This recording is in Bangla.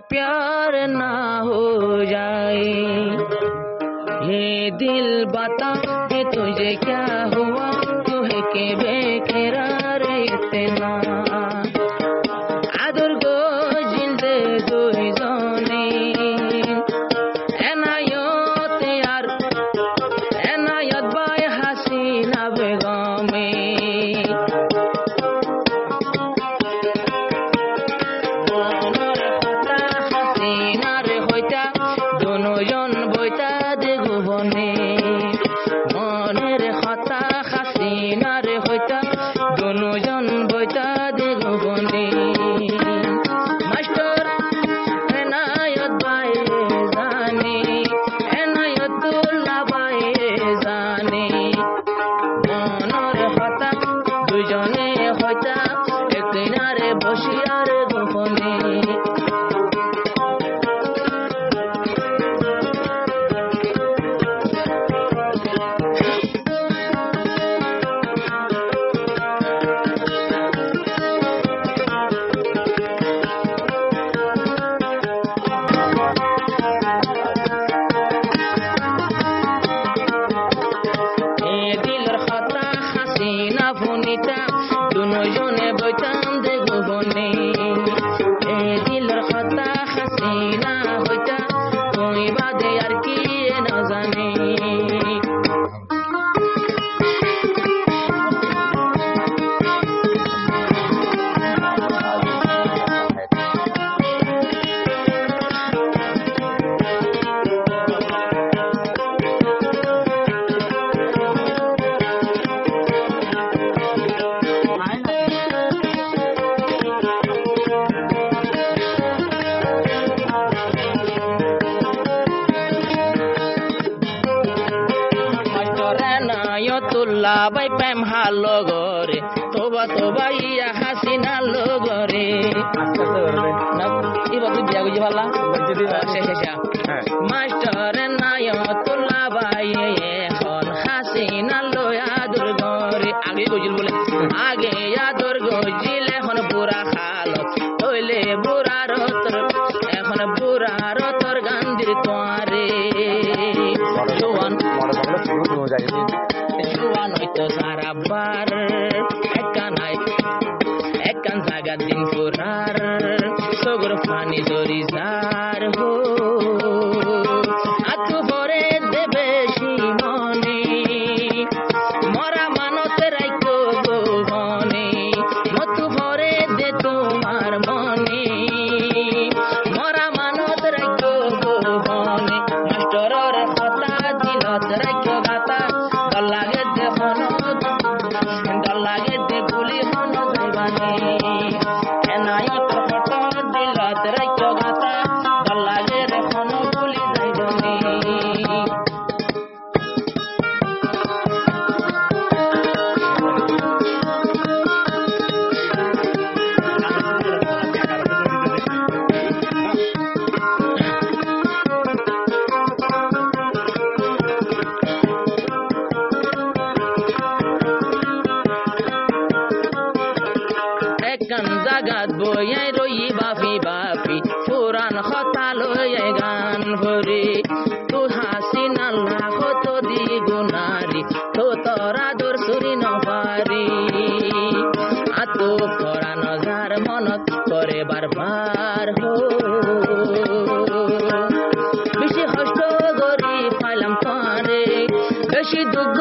प्यार ना हो जाए। ये दिल बता ये तुझे क्या हुआ, तू है के बेकरार इतना। आदर गो जिंदे दुइजने এনায়ত বাই হাসিনা বেগমে। মনের কথা হাসিনার হইতা দুজন বইতা দে গোপনে। মনের কথা হাসিনার হইতা দুজন বইতা দে গোপনে। মাস্টার এনায়ত বাই জানে, এনায়তুল্লাহ বাই জানে। মনের কথা দুজনে হইতা এক কিনারে বসিয়ার গোপনে। দুজনে বইতাম দে গোপনে। এ দিলের কথা হাসিনা হইতা তুই বাদে আর কি না জানে। এনায়তুল্লাহ বাই প্রেম হালো গরে, তোবা তোবা ইয়া হাসিনা লগরে। এবার তুই বিয়া বুঝি পারলা মাস্টার এনায়তুল্লাহ বাই এখন হাসিনা লয়া আদর গরে। আগে গজিল বলে আগে আদর গজিল, এখন বুড়া হালত হইলে বুড়ার তোর, এখন বুড়ার তোর গান্ধির তোয়ারে। জোয়ান জোয়ান হইতো সারা বার একান জাগা দিন পুরার সগর পানি জরি যার হো। আতু ভরে দেবে মনে মরা মানত রাইতো গোপনে। মতু ভরে দে তোমার মনে মরা মানত রাইতো গোপনে। মাস্টরের কথা দিলত রাইতো গাতা, ডর লাগে দে হন ডর লাগে দে গুলি হন যাইবানে। এনায়ত ফটো দিলত রাইতো গাতা, ডর লাগে রে হন গুলি যাইবানে। একান জাগাত বইয়াই রই বাপি বাপি, পুরান কথা লইয়াই গান ভরি। তু হাসিনা লাখ তো দি গুনারি, তো তোরা দর সুরি নপারি। আতু ফরা নজার মনত করে বারবার হো। বেশি কষ্ট করি পাইলাম তারে, বেশি দুঃখ